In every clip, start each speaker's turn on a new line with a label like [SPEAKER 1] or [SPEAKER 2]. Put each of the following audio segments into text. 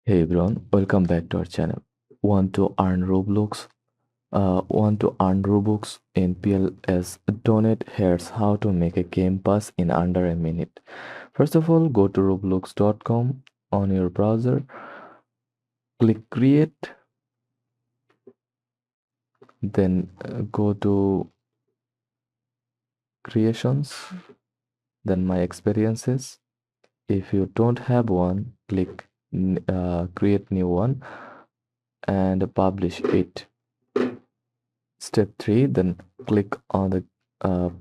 [SPEAKER 1] Hey everyone, welcome back to our channel. Want to earn Roblox? Want to earn Robux in PLS? Donate. Here's how to make a game pass in under a minute. First of all, go to roblox.com on your browser. Click create. Then go to creations. Then my experiences. If you don't have one, click create new one and publish it. Step 3, then click on the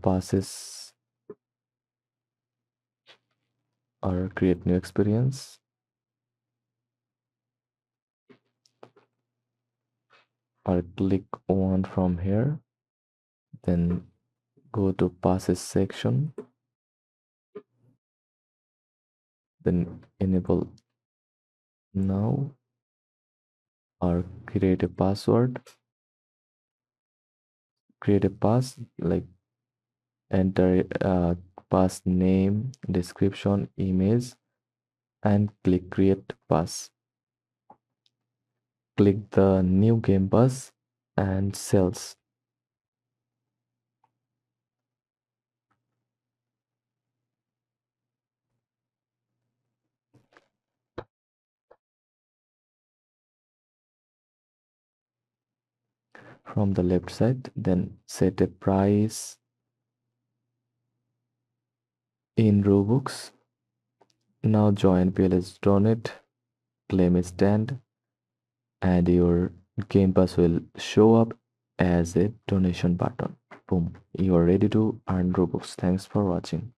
[SPEAKER 1] passes or create new experience, or click one from here, then go to passes section, then enable now, or create a password, create a pass, like enter pass name, description, image, and click create pass. Click the new game pass and sales. From the left side, then set a price in Robux. Now join PLS Donate, claim a stand, and your Game Pass will show up as a donation button. Boom, you are ready to earn Robux. Thanks for watching.